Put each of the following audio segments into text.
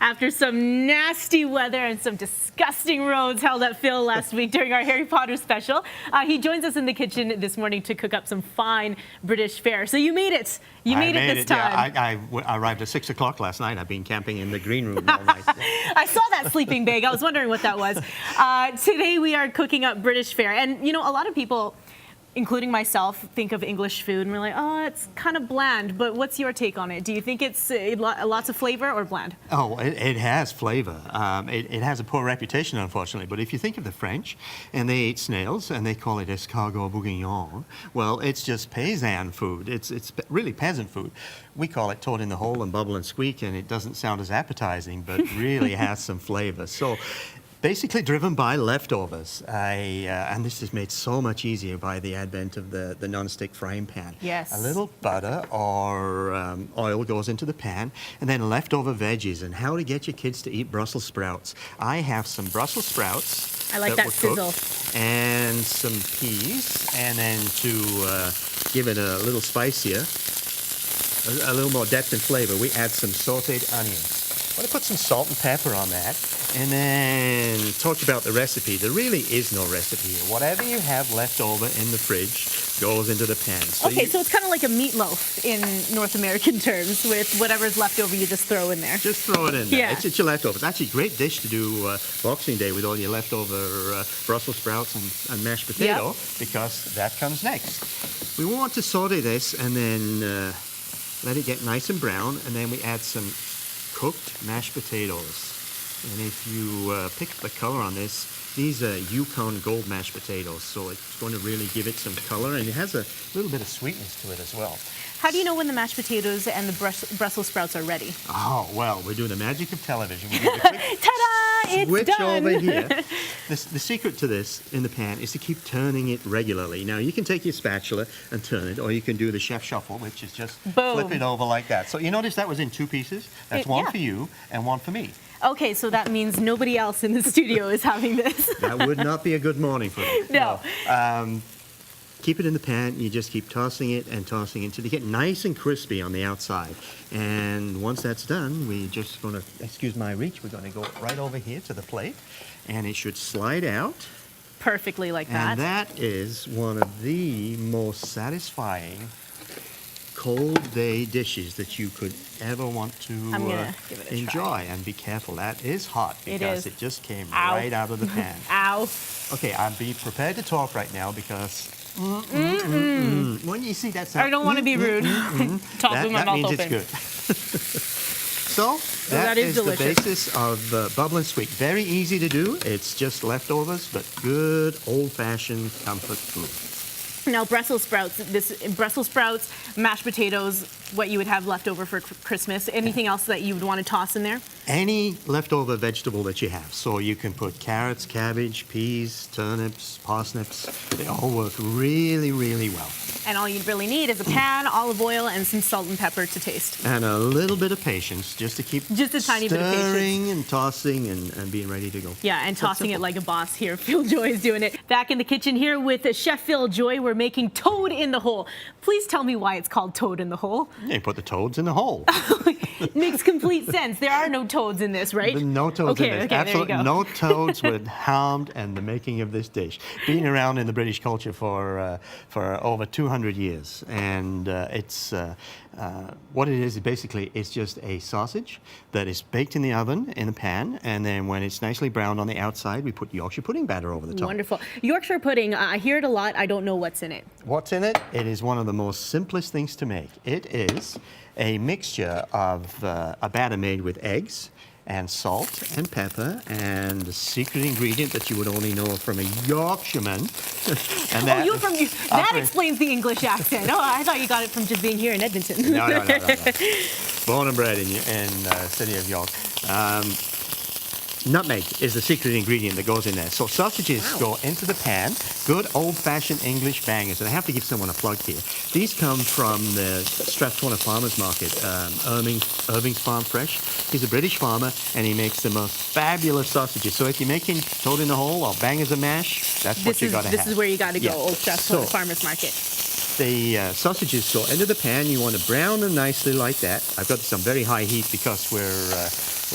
After some nasty weather and some disgusting roads held at Phil last week during our Harry Potter special, he joins us in the kitchen this morning to cook up some fine British fare. So you made it. You made it this time. Yeah, I arrived at 6 o'clock last night. I've been camping in the green room all night. I saw that sleeping bag. I was wondering what that was. Today we are cooking up British fare. And, you know, a lot of people, including myself, think of English food and we're like, oh, it's kind of bland. But what's your take on it? Do you think it's lots of flavor or bland? Oh, it has flavor. It has a poor reputation, unfortunately. But if you think of the French, and they eat snails, and they call it escargot bourguignon, well, it's just paysan food. It's really peasant food. We call it toad in the hole and bubble and squeak, and it doesn't sound as appetizing, but really has some flavor. So, basically driven by leftovers. And this is made so much easier by the advent of the non-stick frying pan. Yes. A little butter or oil goes into the pan, and then leftover veggies. And how to get your kids to eat Brussels sprouts. I have some Brussels sprouts. I like that sizzle. And some peas. And then to give it a little spicier, a little more depth and flavor, we add some sauteed onions. I'm going to put some salt and pepper on that, and then talk about the recipe. There really is no recipe here. Whatever you have left over in the fridge goes into the pan. So it's kind of like a meatloaf in North American terms, with whatever's left over you just throw in there. Just throw it in there. Yeah. It's your leftovers. It's actually a great dish to do Boxing Day with all your leftover Brussels sprouts and mashed potato, because that comes next. We want to saute this and then let it get nice and brown, and then we add some cooked mashed potatoes. And if you pick up the color on this, these are Yukon Gold mashed potatoes, so it's going to really give it some color, and it has a little bit of sweetness to it as well. How do you know when the mashed potatoes and the Brussels sprouts are ready? Oh, well, we're doing the magic of television. We do the quick ta-da! It's switch done. over here. The secret to this in the pan is to keep turning it regularly. Now, you can take your spatula and turn it, or you can do the chef shuffle, which is just flip it over like that. So you notice that was in two pieces? That's one for you and one for me. Okay, so that means nobody else in the studio is having this. That would not be a good morning for me. No. Keep it in the pan. You just keep tossing it until you get nice and crispy on the outside. And once that's done, we're just going to, excuse my reach, we're going to go right over here to the plate. And it should slide out. Perfectly like that. And that is one of the most satisfying cold day dishes that you could ever want to enjoy. And be careful, that is hot, because it just came right out of the pan. Ow. Okay, I'll be prepared to talk right now, because when you see that sound, I don't want to be rude. Talk with my mouth open. That means it's good. So that is the basis of Bubble and Squeak. Very easy to do. It's just leftovers, but good old-fashioned comfort food. Now, Brussels sprouts, mashed potatoes, what you would have left over for Christmas. Anything else that you would want to toss in there? Any leftover vegetable that you have. So you can put carrots, cabbage, peas, turnips, parsnips. They all work really, really well. And all you really need is a pan, olive oil, and some salt and pepper to taste. And a little bit of patience, just to keep just a tiny bit of patience. Stirring and tossing and being ready to go. Yeah, and tossing it like a boss here. Phil Joy is doing it. Back in the kitchen here with Chef Phil Joy, we're making toad in the hole. Please tell me why it's called toad in the hole. Yeah, you put the toads in the hole. Makes complete sense. There are no toads in this, right? No toads in this. Okay, absolutely no toads were harmed in the making of this dish. Being around in the British culture for over 200 years, and it's what it is basically, it's just a sausage that is baked in the oven in a pan, and then when it's nicely browned on the outside, we put Yorkshire pudding batter over the top. Wonderful. Yorkshire pudding, I hear it a lot. I don't know what's in it. What's in it? It is one of the most simplest things to make. It is a mixture of a batter made with eggs and salt and pepper and the secret ingredient that you would only know from a Yorkshireman. And that explains the English accent. Oh, I thought you got it from just being here in Edmonton. No. Born and bred in city of York. Nutmeg is the secret ingredient that goes in there. So sausages go into the pan, good old-fashioned English bangers. And I have to give someone a plug here. These come from the Strathcona Farmers Market, Irving's Farm Fresh. He's a British farmer, and he makes the most fabulous sausages. So if you're making toad in the hole or bangers and mash, that's what you got to have. This is where you got to go, Old Strathcona Farmers Market. the sausages go into the pan. You want to brown them nicely like that. I've got this on very high heat because we're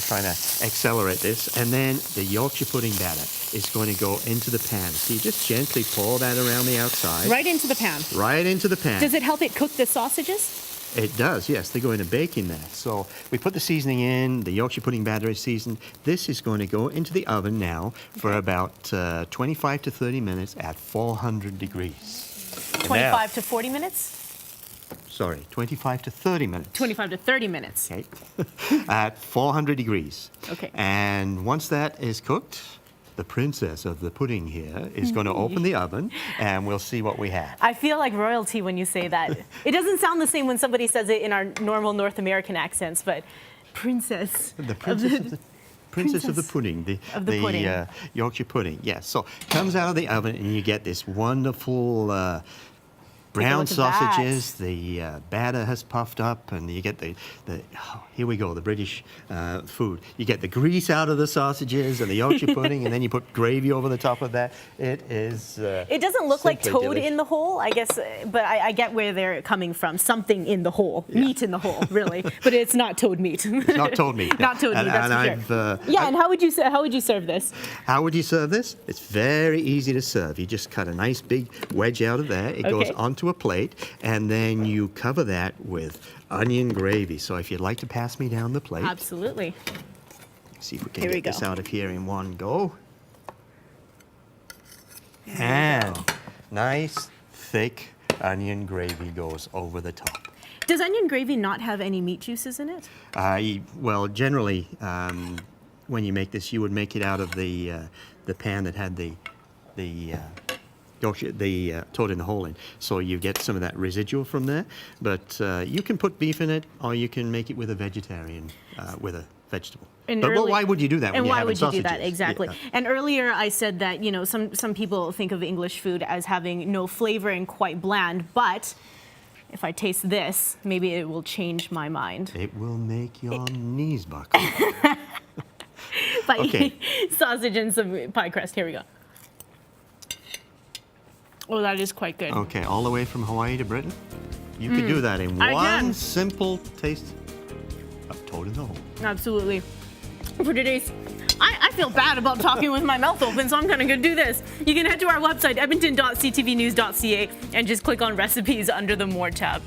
trying to accelerate this. And then the Yorkshire pudding batter is going to go into the pan. So you just gently pour that around the outside. Right into the pan. Right into the pan. Does it help it cook the sausages? It does, yes. They go in a baking there. So we put the seasoning in. The Yorkshire pudding batter is seasoned. This is going to go into the oven now for about 25 to 30 minutes at 400 degrees. 25 to 40 minutes? Sorry, 25 to 30 minutes. 25 to 30 minutes. Okay. At 400 degrees. Okay. And once that is cooked, the princess of the pudding here is going to open the oven and we'll see what we have. I feel like royalty when you say that. It doesn't sound the same when somebody says it in our normal North American accents, but princess. The princess of the pudding, the pudding. Yorkshire pudding. Yes. So comes out of the oven and you get this wonderful brown look at that. sausages. The batter has puffed up, and you get the here we go, the British food. You get the grease out of the sausages and the Yorkshire pudding, and then you put gravy over the top of that. It is. It doesn't look like simply toad delicious. in the hole, I guess, but I get where they're coming from. Something in the hole, meat in the hole, really, but it's not toad meat. It's not toad meat. Not toad meat. That's for sure. Yeah, and how would you serve this? How would you serve this? It's very easy to serve. You just cut a nice big wedge out of there. It goes Okay. onto a plate, and then you cover that with onion gravy. So if you'd like to pass me down the plate, Absolutely. see if we can Here we get this go. out of here in one go. And nice, thick onion gravy goes over the top. Does onion gravy not have any meat juices in it? Well, generally, when you make this, you would make it out of the pan that had the toad in the hole in. So you get some of that residual from there. But you can put beef in it, or you can make it with a vegetarian, with a vegetable. But why would you do that when And you're why having would you do that? sausages? Exactly. Yeah. And earlier I said that, you know, some people think of English food as having no flavor and quite bland, but if I taste this, maybe it will change my mind. It will make your knees buckle. If I Okay. eat sausage and some pie crust. Here we go. Oh, that is quite good. Okay, all the way from Hawaii to Britain? You could do that in I one can. simple taste of toad in the hole. Absolutely. For today's, I feel bad about talking with my mouth open, so I'm gonna go do this. You can head to our website, edmonton.ctvnews.ca, and just click on recipes under the More tab.